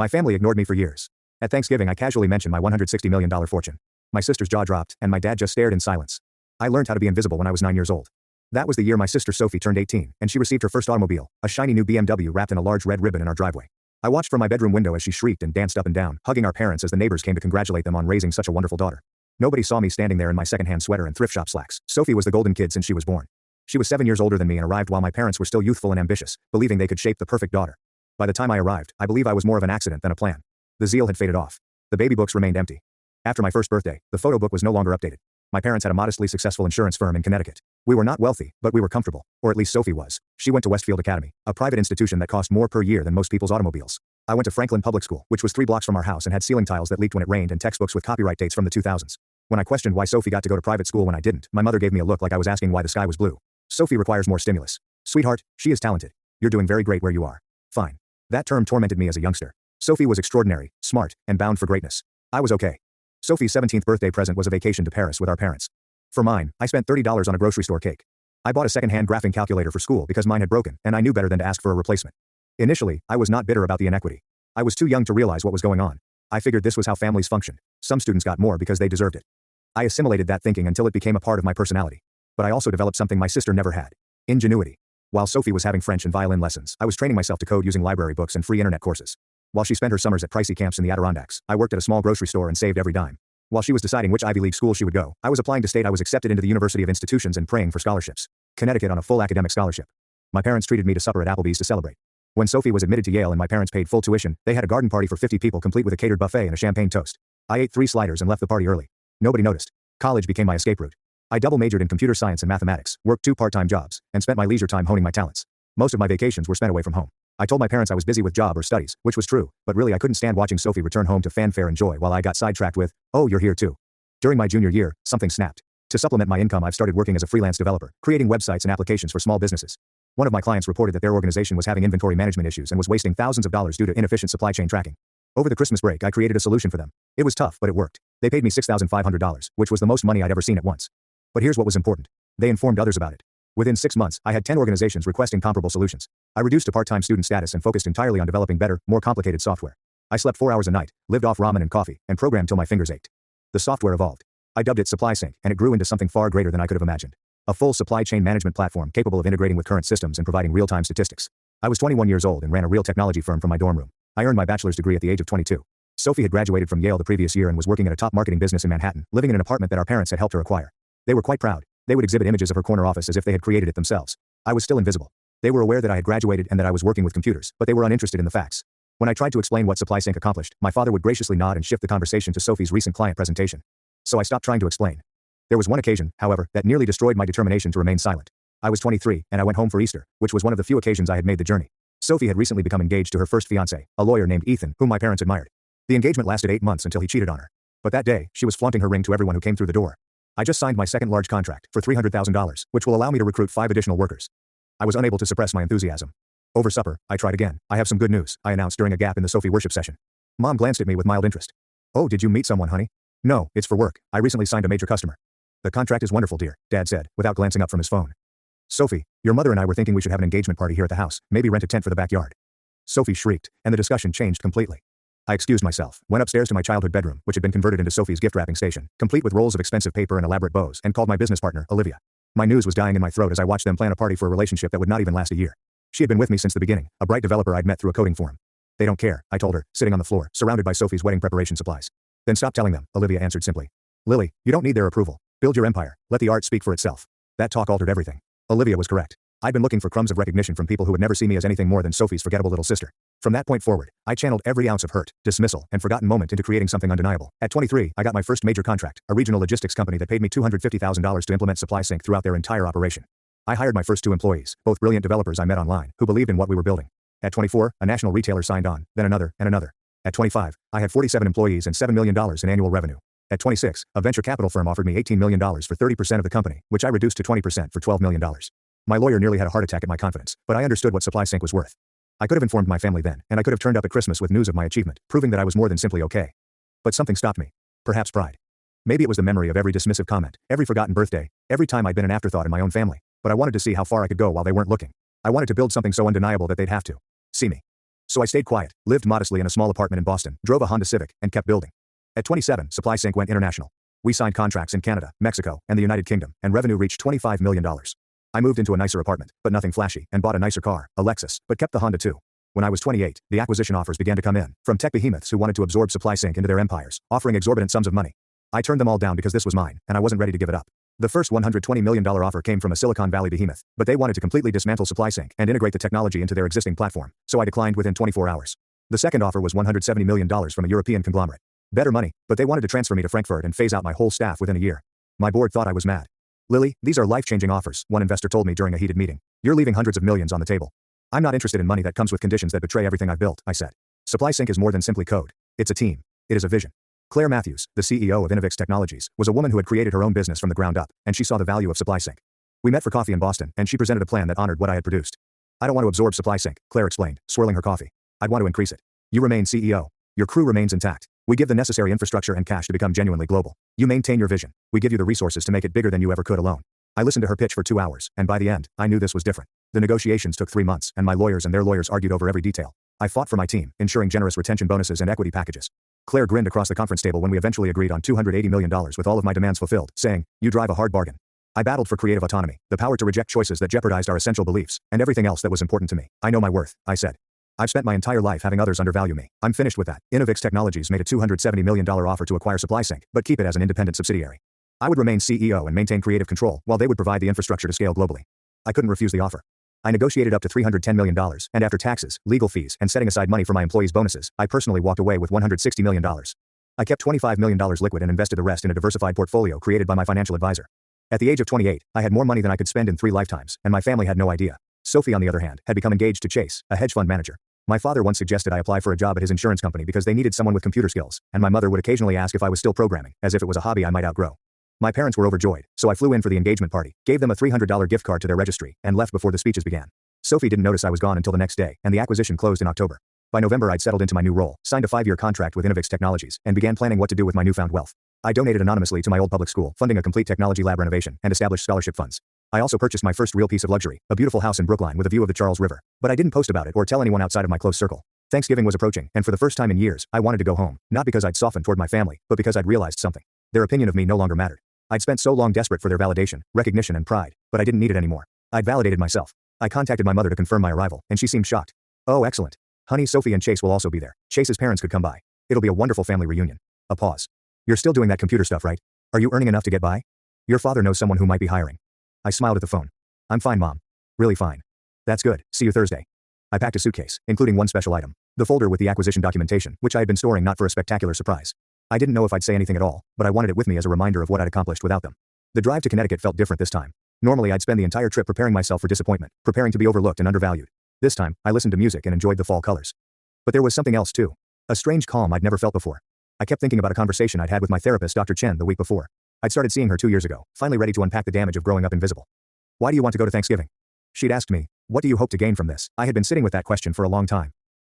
My family ignored me for years. At Thanksgiving, I casually mentioned my $160 million fortune. My sister's jaw dropped, and my dad just stared in silence. I learned how to be invisible when I was 9 years old. That was the year my sister Sophie turned 18, and she received her first automobile, a shiny new BMW wrapped in a large red ribbon in our driveway. I watched from my bedroom window as she shrieked and danced up and down, hugging our parents as the neighbors came to congratulate them on raising such a wonderful daughter. Nobody saw me standing there in my secondhand sweater and thrift shop slacks. Sophie was the golden kid since she was born. She was 7 years older than me and arrived while my parents were still youthful and ambitious, believing they could shape the perfect daughter. By the time I arrived, I believe I was more of an accident than a plan. The zeal had faded off. The baby books remained empty. After my first birthday, the photo book was no longer updated. My parents had a modestly successful insurance firm in Connecticut. We were not wealthy, but we were comfortable, or at least Sophie was. She went to Westfield Academy, a private institution that cost more per year than most people's automobiles. I went to Franklin Public School, which was 3 blocks from our house and had ceiling tiles that leaked when it rained and textbooks with copyright dates from the 2000s. When I questioned why Sophie got to go to private school when I didn't, my mother gave me a look like I was asking why the sky was blue. Sophie requires more stimulus. Sweetheart, she is talented. You're doing very great where you are. Fine. That term tormented me as a youngster. Sophie was extraordinary, smart, and bound for greatness. I was okay. Sophie's 17th birthday present was a vacation to Paris with our parents. For mine, I spent $30 on a grocery store cake. I bought a second-hand graphing calculator for school because mine had broken, and I knew better than to ask for a replacement. Initially, I was not bitter about the inequity. I was too young to realize what was going on. I figured this was how families functioned. Some students got more because they deserved it. I assimilated that thinking until it became a part of my personality. But I also developed something my sister never had: ingenuity. While Sophie was having French and violin lessons, I was training myself to code using library books and free internet courses. While she spent her summers at pricey camps in the Adirondacks, I worked at a small grocery store and saved every dime. While she was deciding which Ivy League school she would go, I was applying to state I was accepted into the University of Institutions and praying for scholarships. Connecticut on a full academic scholarship. My parents treated me to supper at Applebee's to celebrate. When Sophie was admitted to Yale and my parents paid full tuition, they had a garden party for 50 people complete with a catered buffet and a champagne toast. I ate 3 sliders and left the party early. Nobody noticed. College became my escape route. I double majored in computer science and mathematics, worked 2 part-time jobs, and spent my leisure time honing my talents. Most of my vacations were spent away from home. I told my parents I was busy with job or studies, which was true, but really I couldn't stand watching Sophie return home to fanfare and joy while I got sidetracked with, "Oh, you're here too." During my junior year, something snapped. To supplement my income, I've started working as a freelance developer, creating websites and applications for small businesses. One of my clients reported that their organization was having inventory management issues and was wasting thousands of dollars due to inefficient supply chain tracking. Over the Christmas break, I created a solution for them. It was tough, but it worked. They paid me $6,500, which was the most money I'd ever seen at once. But here's what was important. They informed others about it. Within 6 months, I had 10 organizations requesting comparable solutions. I reduced to part-time student status and focused entirely on developing better, more complicated software. I slept 4 hours a night, lived off ramen and coffee, and programmed till my fingers ached. The software evolved. I dubbed it SupplySync, and it grew into something far greater than I could have imagined. A full supply chain management platform capable of integrating with current systems and providing real-time statistics. I was 21 years old and ran a real technology firm from my dorm room. I earned my bachelor's degree at the age of 22. Sophie had graduated from Yale the previous year and was working at a top marketing business in Manhattan, living in an apartment that our parents had helped her acquire. They were quite proud. They would exhibit images of her corner office as if they had created it themselves. I was still invisible. They were aware that I had graduated and that I was working with computers, but they were uninterested in the facts. When I tried to explain what SupplySync accomplished, my father would graciously nod and shift the conversation to Sophie's recent client presentation. So I stopped trying to explain. There was one occasion, however, that nearly destroyed my determination to remain silent. I was 23, and I went home for Easter, which was one of the few occasions I had made the journey. Sophie had recently become engaged to her first fiancé, a lawyer named Ethan, whom my parents admired. The engagement lasted 8 months until he cheated on her. But that day, she was flaunting her ring to everyone who came through the door. I just signed my second large contract for $300,000, which will allow me to recruit 5 additional workers. I was unable to suppress my enthusiasm. Over supper, I tried again. "I have some good news," I announced during a gap in the Sophie worship session. Mom glanced at me with mild interest. "Oh, did you meet someone, honey?" "No, it's for work. I recently signed a major customer." "The contract is wonderful, dear," Dad said, without glancing up from his phone. "Sophie, your mother and I were thinking we should have an engagement party here at the house, maybe rent a tent for the backyard." Sophie shrieked, and the discussion changed completely. I excused myself, went upstairs to my childhood bedroom, which had been converted into Sophie's gift wrapping station, complete with rolls of expensive paper and elaborate bows, and called my business partner, Olivia. My news was dying in my throat as I watched them plan a party for a relationship that would not even last a year. She had been with me since the beginning, a bright developer I'd met through a coding forum. "They don't care," I told her, sitting on the floor, surrounded by Sophie's wedding preparation supplies. "Then stop telling them," Olivia answered simply. "Lily, you don't need their approval. Build your empire. Let the art speak for itself." That talk altered everything. Olivia was correct. I'd been looking for crumbs of recognition from people who would never see me as anything more than Sophie's forgettable little sister. From that point forward, I channeled every ounce of hurt, dismissal, and forgotten moment into creating something undeniable. At 23, I got my first major contract, a regional logistics company that paid me $250,000 to implement SupplySync throughout their entire operation. I hired my first 2 employees, both brilliant developers I met online, who believed in what we were building. At 24, a national retailer signed on, then another, and another. At 25, I had 47 employees and $7 million in annual revenue. At 26, a venture capital firm offered me $18 million for 30% of the company, which I reduced to 20% for $12 million. My lawyer nearly had a heart attack at my confidence, but I understood what SupplySync was worth. I could have informed my family then, and I could have turned up at Christmas with news of my achievement, proving that I was more than simply okay. But something stopped me. Perhaps pride. Maybe it was the memory of every dismissive comment, every forgotten birthday, every time I'd been an afterthought in my own family. But I wanted to see how far I could go while they weren't looking. I wanted to build something so undeniable that they'd have to see me. So I stayed quiet, lived modestly in a small apartment in Boston, drove a Honda Civic, and kept building. At 27, SupplySync went international. We signed contracts in Canada, Mexico, and the United Kingdom, and revenue reached $25 million. I moved into a nicer apartment, but nothing flashy, and bought a nicer car, a Lexus, but kept the Honda too. When I was 28, the acquisition offers began to come in, from tech behemoths who wanted to absorb SupplySync into their empires, offering exorbitant sums of money. I turned them all down because this was mine, and I wasn't ready to give it up. The first $120 million offer came from a Silicon Valley behemoth, but they wanted to completely dismantle SupplySync and integrate the technology into their existing platform, so I declined within 24 hours. The second offer was $170 million from a European conglomerate. Better money, but they wanted to transfer me to Frankfurt and phase out my whole staff within a year. My board thought I was mad. Lily, these are life-changing offers, one investor told me during a heated meeting. You're leaving hundreds of millions on the table. I'm not interested in money that comes with conditions that betray everything I've built, I said. SupplySync is more than simply code. It's a team. It is a vision. Claire Matthews, the CEO of Innovix Technologies, was a woman who had created her own business from the ground up, and she saw the value of SupplySync. We met for coffee in Boston, and she presented a plan that honored what I had produced. I don't want to absorb SupplySync, Claire explained, swirling her coffee. I'd want to increase it. You remain CEO. Your crew remains intact. We give the necessary infrastructure and cash to become genuinely global. You maintain your vision. We give you the resources to make it bigger than you ever could alone. I listened to her pitch for 2 hours, and by the end, I knew this was different. The negotiations took 3 months, and my lawyers and their lawyers argued over every detail. I fought for my team, ensuring generous retention bonuses and equity packages. Claire grinned across the conference table when we eventually agreed on $280 million with all of my demands fulfilled, saying, "You drive a hard bargain." I battled for creative autonomy, the power to reject choices that jeopardized our essential beliefs, and everything else that was important to me. I know my worth, I said. I've spent my entire life having others undervalue me. I'm finished with that. Innovix Technologies made a $270 million offer to acquire SupplySync, but keep it as an independent subsidiary. I would remain CEO and maintain creative control, while they would provide the infrastructure to scale globally. I couldn't refuse the offer. I negotiated up to $310 million, and after taxes, legal fees, and setting aside money for my employees' bonuses, I personally walked away with $160 million. I kept $25 million liquid and invested the rest in a diversified portfolio created by my financial advisor. At the age of 28, I had more money than I could spend in 3 lifetimes, and my family had no idea. Sophie, on the other hand, had become engaged to Chase, a hedge fund manager. My father once suggested I apply for a job at his insurance company because they needed someone with computer skills, and my mother would occasionally ask if I was still programming, as if it was a hobby I might outgrow. My parents were overjoyed, so I flew in for the engagement party, gave them a $300 gift card to their registry, and left before the speeches began. Sophie didn't notice I was gone until the next day, and the acquisition closed in October. By November, I'd settled into my new role, signed a 5-year contract with Innovix Technologies, and began planning what to do with my newfound wealth. I donated anonymously to my old public school, funding a complete technology lab renovation, and established scholarship funds. I also purchased my first real piece of luxury, a beautiful house in Brookline with a view of the Charles River. But I didn't post about it or tell anyone outside of my close circle. Thanksgiving was approaching, and for the first time in years, I wanted to go home, not because I'd softened toward my family, but because I'd realized something. Their opinion of me no longer mattered. I'd spent so long desperate for their validation, recognition, and pride, but I didn't need it anymore. I'd validated myself. I contacted my mother to confirm my arrival, and she seemed shocked. "Oh, excellent. Honey, Sophie and Chase will also be there. Chase's parents could come by. It'll be a wonderful family reunion." A pause. "You're still doing that computer stuff, right? Are you earning enough to get by? Your father knows someone who might be hiring." I smiled at the phone. "I'm fine, Mom. Really fine." "That's good. See you Thursday." I packed a suitcase, including one special item. The folder with the acquisition documentation, which I had been storing not for a spectacular surprise. I didn't know if I'd say anything at all, but I wanted it with me as a reminder of what I'd accomplished without them. The drive to Connecticut felt different this time. Normally I'd spend the entire trip preparing myself for disappointment, preparing to be overlooked and undervalued. This time, I listened to music and enjoyed the fall colors. But there was something else too. A strange calm I'd never felt before. I kept thinking about a conversation I'd had with my therapist, Dr. Chen, the week before. I'd started seeing her 2 years ago, finally ready to unpack the damage of growing up invisible. "Why do you want to go to Thanksgiving?" She'd asked me. "What do you hope to gain from this?" I had been sitting with that question for a long time.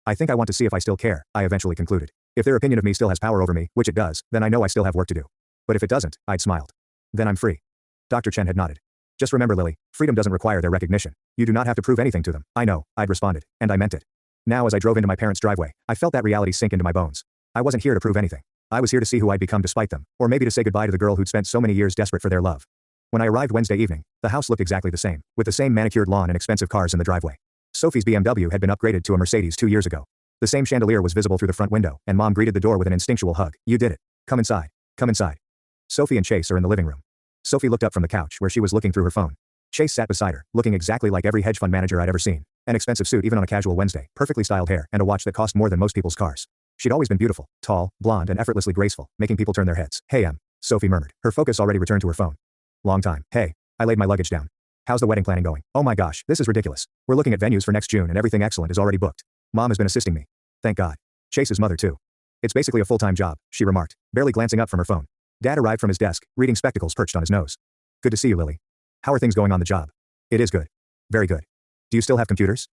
"I think I want to see if I still care," I eventually concluded. "If their opinion of me still has power over me, which it does, then I know I still have work to do. But if it doesn't," I'd smiled. "Then I'm free." Dr. Chen had nodded. "Just remember, Lily, freedom doesn't require their recognition. You do not have to prove anything to them." "I know," I'd responded, and I meant it. Now as I drove into my parents' driveway, I felt that reality sink into my bones. I wasn't here to prove anything. I was here to see who I'd become despite them, or maybe to say goodbye to the girl who'd spent so many years desperate for their love. When I arrived Wednesday evening, the house looked exactly the same, with the same manicured lawn and expensive cars in the driveway. Sophie's BMW had been upgraded to a Mercedes 2 years ago. The same chandelier was visible through the front window, and Mom greeted the door with an instinctual hug. "You did it. Come inside. Come inside." Sophie and Chase are in the living room. Sophie looked up from the couch where she was looking through her phone. Chase sat beside her, looking exactly like every hedge fund manager I'd ever seen. An expensive suit even on a casual Wednesday, perfectly styled hair, and a watch that cost more than most people's cars. She'd always been beautiful, tall, blonde, and effortlessly graceful, making people turn their heads. "Hey, Sophie murmured, her focus already returned to her phone. "Long time. Hey." I laid my luggage down. "How's the wedding planning going?" "Oh my gosh, this is ridiculous. We're looking at venues for next June and everything excellent is already booked. Mom has been assisting me. Thank God." Chase's mother too. "It's basically a full-time job," she remarked, barely glancing up from her phone. Dad arrived from his desk, reading spectacles perched on his nose. "Good to see you, Lily. How are things going on the job?" "It is good. Very good. Do you still have computers?"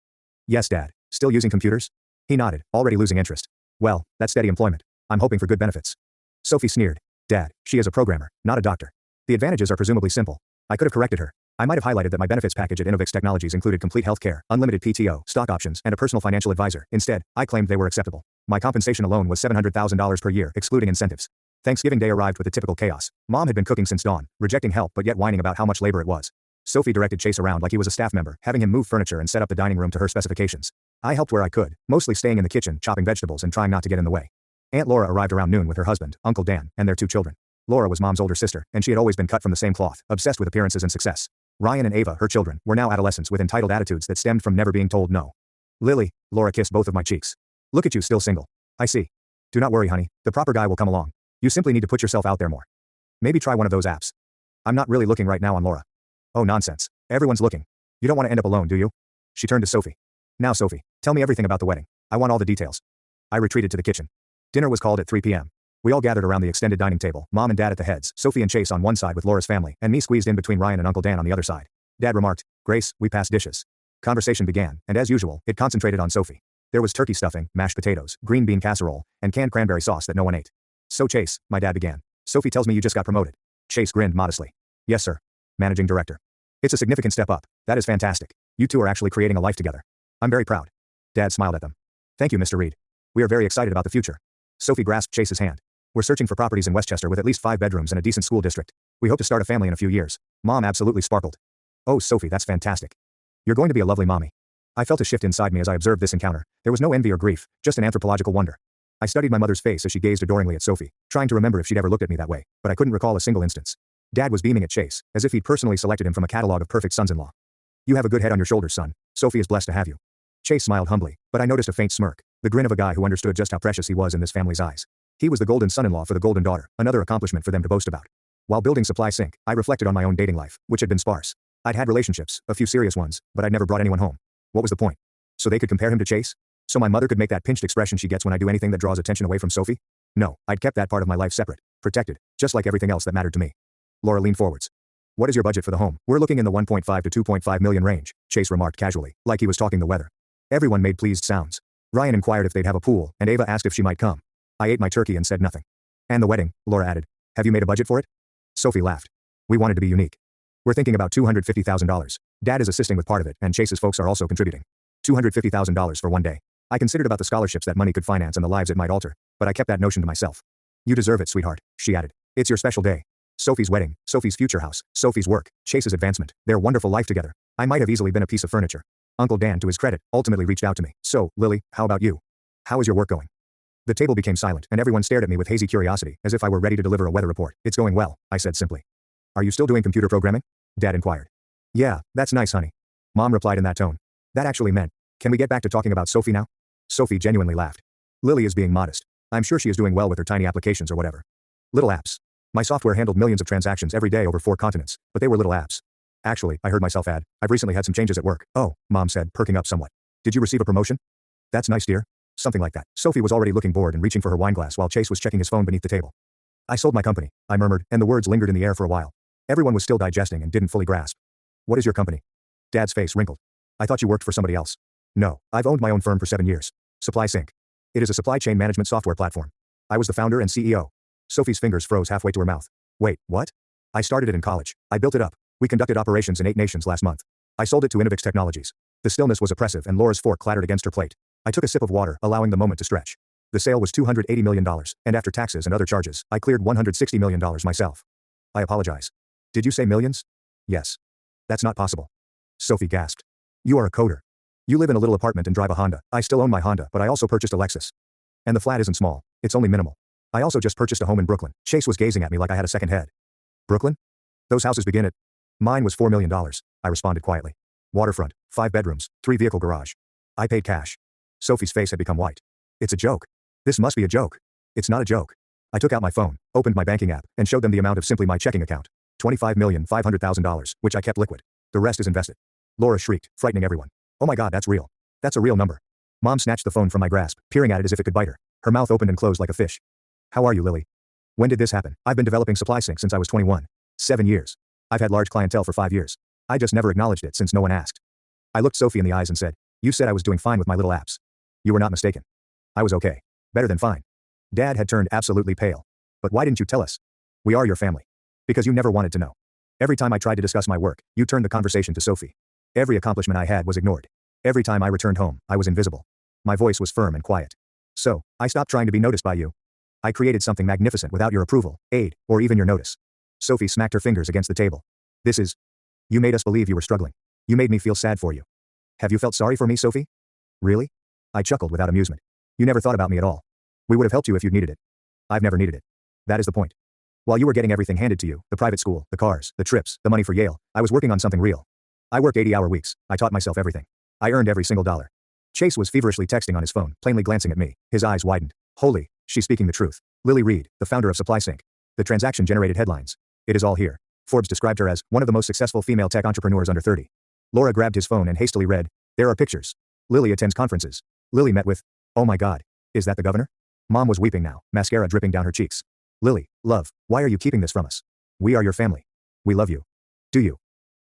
"Yes, Dad. Still using computers?" He nodded, already losing interest. "Well, that's steady employment. I'm hoping for good benefits." Sophie sneered. "Dad, she is a programmer, not a doctor. The advantages are presumably simple." I could have corrected her. I might have highlighted that my benefits package at Innovix Technologies included complete health care, unlimited PTO, stock options, and a personal financial advisor. Instead, I claimed they were acceptable. My compensation alone was $700,000 per year, excluding incentives. Thanksgiving Day arrived with the typical chaos. Mom had been cooking since dawn, rejecting help but yet whining about how much labor it was. Sophie directed Chase around like he was a staff member, having him move furniture and set up the dining room to her specifications. I helped where I could, mostly staying in the kitchen, chopping vegetables and trying not to get in the way. Aunt Laura arrived around noon with her husband, Uncle Dan, and their 2 children. Laura was Mom's older sister, and she had always been cut from the same cloth, obsessed with appearances and success. Ryan and Ava, her children, were now adolescents with entitled attitudes that stemmed from never being told no. Lily, Laura kissed both of my cheeks. Look at you, still single. I see. Do not worry, honey, the proper guy will come along. You simply need to put yourself out there more. Maybe try one of those apps. I'm not really looking right now on Laura. Oh, nonsense. Everyone's looking. You don't want to end up alone, do you? She turned to Sophie. Now, Sophie, tell me everything about the wedding. I want all the details. I retreated to the kitchen. Dinner was called at 3 p.m. We all gathered around the extended dining table, Mom and Dad at the heads, Sophie and Chase on one side with Laura's family, and me squeezed in between Ryan and Uncle Dan on the other side. Dad remarked, Grace, we passed dishes. Conversation began, and as usual, it concentrated on Sophie. There was turkey stuffing, mashed potatoes, green bean casserole, and canned cranberry sauce that no one ate. So Chase, my dad began. Sophie tells me you just got promoted. Chase grinned modestly. Yes, sir. Managing director. It's a significant step up. That is fantastic. You two are actually creating a life together. I'm very proud. Dad smiled at them. Thank you, Mr. Reed. We are very excited about the future. Sophie grasped Chase's hand. We're searching for properties in Westchester with at least 5 bedrooms and a decent school district. We hope to start a family in a few years. Mom absolutely sparkled. Oh, Sophie, that's fantastic. You're going to be a lovely mommy. I felt a shift inside me as I observed this encounter. There was no envy or grief, just an anthropological wonder. I studied my mother's face as she gazed adoringly at Sophie, trying to remember if she'd ever looked at me that way, but I couldn't recall a single instance. Dad was beaming at Chase, as if he'd personally selected him from a catalog of perfect sons-in-law. You have a good head on your shoulders, son. Sophie is blessed to have you. Chase smiled humbly, but I noticed a faint smirk, the grin of a guy who understood just how precious he was in this family's eyes. He was the golden son-in-law for the golden daughter, another accomplishment for them to boast about. While building Supply Sync, I reflected on my own dating life, which had been sparse. I'd had relationships, a few serious ones, but I'd never brought anyone home. What was the point? So they could compare him to Chase? So my mother could make that pinched expression she gets when I do anything that draws attention away from Sophie? No, I'd kept that part of my life separate, protected, just like everything else that mattered to me. Laura leaned forwards. What is your budget for the home? We're looking in the 1.5 to 2.5 million range, Chase remarked casually, like he was talking the weather. Everyone made pleased sounds. Ryan inquired if they'd have a pool, and Ava asked if she might come. I ate my turkey and said nothing. And the wedding, Laura added. Have you made a budget for it? Sophie laughed. We wanted to be unique. We're thinking about $250,000. Dad is assisting with part of it, and Chase's folks are also contributing. $250,000 for one day. I considered about the scholarships that money could finance and the lives it might alter, but I kept that notion to myself. You deserve it, sweetheart, she added. It's your special day. Sophie's wedding, Sophie's future house, Sophie's work, Chase's advancement, their wonderful life together. I might have easily been a piece of furniture. Uncle Dan, to his credit, ultimately reached out to me. So, Lily, how about you? How is your work going? The table became silent, and everyone stared at me with hazy curiosity, as if I were ready to deliver a weather report. It's going well, I said simply. Are you still doing computer programming? Dad inquired. Yeah, that's nice, honey. Mom replied in that tone. That actually meant, can we get back to talking about Sophie now? Sophie genuinely laughed. Lily is being modest. I'm sure she is doing well with her tiny applications or whatever. Little apps. My software handled millions of transactions every day over 4 continents, but they were little apps. Actually, I heard myself add, I've recently had some changes at work. Oh, Mom said, perking up somewhat. Did you receive a promotion? That's nice, dear. Something like that. Sophie was already looking bored and reaching for her wine glass while Chase was checking his phone beneath the table. I sold my company, I murmured, and the words lingered in the air for a while. Everyone was still digesting and didn't fully grasp. What is your company? Dad's face wrinkled. I thought you worked for somebody else. No, I've owned my own firm for 7 years. Supply Sync. It is a supply chain management software platform. I was the founder and CEO. Sophie's fingers froze halfway to her mouth. Wait, what? I started it in college. I built it up. We conducted operations in 8 nations last month. I sold it to Innovix Technologies. The stillness was oppressive and Laura's fork clattered against her plate. I took a sip of water, allowing the moment to stretch. The sale was $280 million, and after taxes and other charges, I cleared $160 million myself. I apologize. Did you say millions? Yes. That's not possible. Sophie gasped. You are a coder. You live in a little apartment and drive a Honda. I still own my Honda, but I also purchased a Lexus. And the flat isn't small. It's only minimal. I also just purchased a home in Brooklyn. Chase was gazing at me like I had a second head. Brooklyn? Those houses begin at... Mine was $4 million, I responded quietly. Waterfront, 5 bedrooms, 3-vehicle garage. I paid cash. Sophie's face had become white. It's a joke. This must be a joke. It's not a joke. I took out my phone, opened my banking app, and showed them the amount of simply my checking account. $25,500,000, which I kept liquid. The rest is invested. Laura shrieked, frightening everyone. Oh my God, that's real. That's a real number. Mom snatched the phone from my grasp, peering at it as if it could bite her. Her mouth opened and closed like a fish. How are you, Lily? When did this happen? I've been developing Supply Sync since I was 21. 7 years. I've had large clientele for 5 years. I just never acknowledged it since no one asked. I looked Sophie in the eyes and said, you said I was doing fine with my little apps. You were not mistaken. I was okay. Better than fine. Dad had turned absolutely pale. But why didn't you tell us? We are your family. Because you never wanted to know. Every time I tried to discuss my work, you turned the conversation to Sophie. Every accomplishment I had was ignored. Every time I returned home, I was invisible. My voice was firm and quiet. So, I stopped trying to be noticed by you. I created something magnificent without your approval, aid, or even your notice. Sophie smacked her fingers against the table. This is. You made us believe you were struggling. You made me feel sad for you. Have you felt sorry for me, Sophie? Really? I chuckled without amusement. You never thought about me at all. We would have helped you if you'd needed it. I've never needed it. That is the point. While you were getting everything handed to you, the private school, the cars, the trips, the money for Yale, I was working on something real. I worked 80-hour weeks. I taught myself everything. I earned every single dollar. Chase was feverishly texting on his phone, plainly glancing at me. His eyes widened. Holy, she's speaking the truth. Lily Reed, the founder of SupplySync. The transaction generated headlines. It is all here. Forbes described her as one of the most successful female tech entrepreneurs under 30. Laura grabbed his phone and hastily read, there are pictures. Lily attends conferences. Lily met with, oh my God, is that the governor? Mom was weeping now, mascara dripping down her cheeks. Lily, love, why are you keeping this from us? We are your family. We love you. Do you?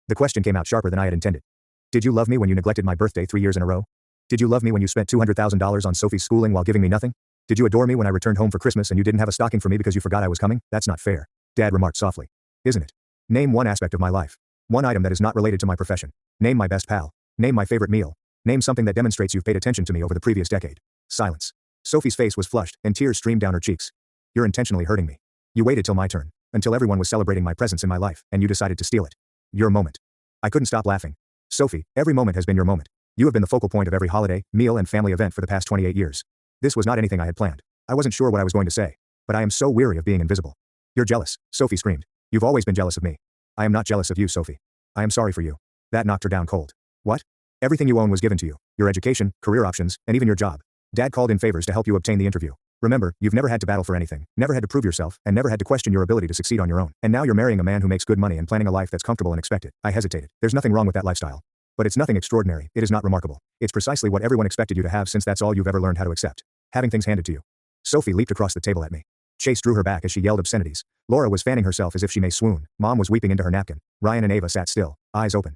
The question came out sharper than I had intended. Did you love me when you neglected my birthday 3 years in a row? Did you love me when you spent $200,000 on Sophie's schooling while giving me nothing? Did you adore me when I returned home for Christmas and you didn't have a stocking for me because you forgot I was coming? That's not fair. Dad remarked softly. Isn't it? Name one aspect of my life. One item that is not related to my profession. Name my best pal. Name my favorite meal. Name something that demonstrates you've paid attention to me over the previous decade. Silence. Sophie's face was flushed, and tears streamed down her cheeks. You're intentionally hurting me. You waited till my turn, until everyone was celebrating my presence in my life, and you decided to steal it. Your moment. I couldn't stop laughing. Sophie, every moment has been your moment. You have been the focal point of every holiday, meal, and family event for the past 28 years. This was not anything I had planned. I wasn't sure what I was going to say, but I am so weary of being invisible. You're jealous, Sophie screamed. You've always been jealous of me. I am not jealous of you, Sophie. I am sorry for you. That knocked her down cold. What? Everything you own was given to you. Your education, career options, and even your job. Dad called in favors to help you obtain the interview. Remember, you've never had to battle for anything, never had to prove yourself, and never had to question your ability to succeed on your own. And now you're marrying a man who makes good money and planning a life that's comfortable and expected. I hesitated. There's nothing wrong with that lifestyle. But it's nothing extraordinary. It is not remarkable. It's precisely what everyone expected you to have, since that's all you've ever learned how to accept. Having things handed to you. Sophie leaped across the table at me. Chase drew her back as she yelled obscenities. Laura was fanning herself as if she may swoon. Mom was weeping into her napkin. Ryan and Ava sat still, eyes open.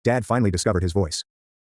Dad finally discovered his voice.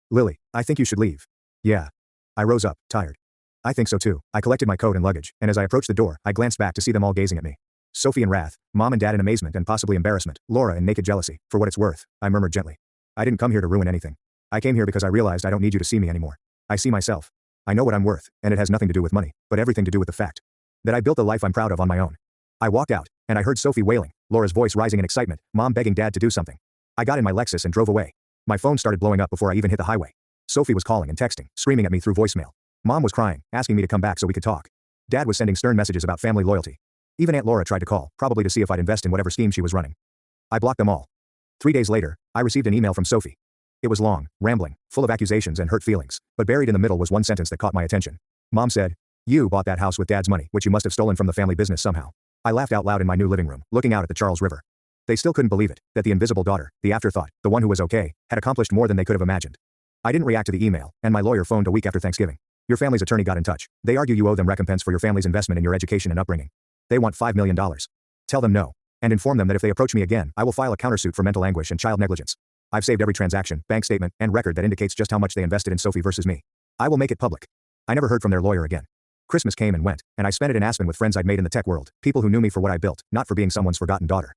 Lily, I think you should leave. Yeah. I rose up, tired. I think so too. I collected my coat and luggage, and as I approached the door, I glanced back to see them all gazing at me. Sophie in wrath, Mom and Dad in amazement and possibly embarrassment, Laura in naked jealousy. For what it's worth, I murmured gently. I didn't come here to ruin anything. I came here because I realized I don't need you to see me anymore. I see myself. I know what I'm worth, and it has nothing to do with money, but everything to do with the fact that I built the life I'm proud of on my own. I walked out, and I heard Sophie wailing, Laura's voice rising in excitement, Mom begging Dad to do something. I got in my Lexus and drove away. My phone started blowing up before I even hit the highway. Sophie was calling and texting, screaming at me through voicemail. Mom was crying, asking me to come back so we could talk. Dad was sending stern messages about family loyalty. Even Aunt Laura tried to call, probably to see if I'd invest in whatever scheme she was running. I blocked them all. 3 days later, I received an email from Sophie. It was long, rambling, full of accusations and hurt feelings, but buried in the middle was one sentence that caught my attention. Mom said, you bought that house with Dad's money, which you must have stolen from the family business somehow. I laughed out loud in my new living room, looking out at the Charles River. They still couldn't believe it, that the invisible daughter, the afterthought, the one who was okay, had accomplished more than they could have imagined. I didn't react to the email, and my lawyer phoned a week after Thanksgiving. Your family's attorney got in touch. They argue you owe them recompense for your family's investment in your education and upbringing. They want $5 million. Tell them no. And inform them that if they approach me again, I will file a countersuit for mental anguish and child negligence. I've saved every transaction, bank statement, and record that indicates just how much they invested in Sophie versus me. I will make it public. I never heard from their lawyer again. Christmas came and went, and I spent it in Aspen with friends I'd made in the tech world, people who knew me for what I built, not for being someone's forgotten daughter.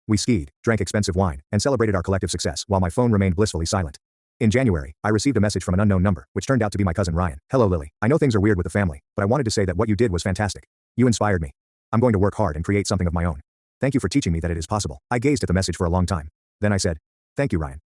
We skied, drank expensive wine, and celebrated our collective success while my phone remained blissfully silent. In January, I received a message from an unknown number, which turned out to be my cousin Ryan. Hello Lily, I know things are weird with the family, but I wanted to say that what you did was fantastic. You inspired me. I'm going to work hard and create something of my own. Thank you for teaching me that it is possible. I gazed at the message for a long time. Then I said, thank you Ryan.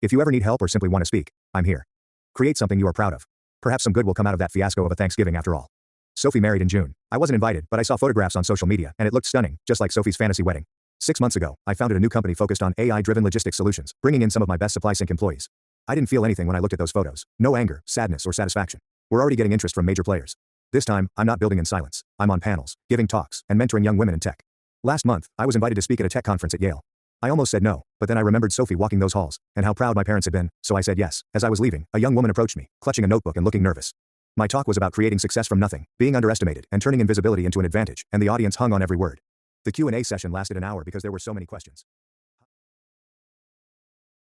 If you ever need help or simply want to speak, I'm here. Create something you are proud of. Perhaps some good will come out of that fiasco of a Thanksgiving after all. Sophie married in June. I wasn't invited, but I saw photographs on social media, and it looked stunning, just like Sophie's fantasy wedding. 6 months ago, I founded a new company focused on AI-driven logistics solutions, bringing in some of my best SupplySync employees. I didn't feel anything when I looked at those photos. No anger, sadness, or satisfaction. We're already getting interest from major players. This time, I'm not building in silence. I'm on panels, giving talks, and mentoring young women in tech. Last month, I was invited to speak at a tech conference at Yale. I almost said no, but then I remembered Sophie walking those halls, and how proud my parents had been, so I said yes. As I was leaving, a young woman approached me, clutching a notebook and looking nervous. My talk was about creating success from nothing, being underestimated, and turning invisibility into an advantage, and the audience hung on every word. The Q&A session lasted an hour because there were so many questions.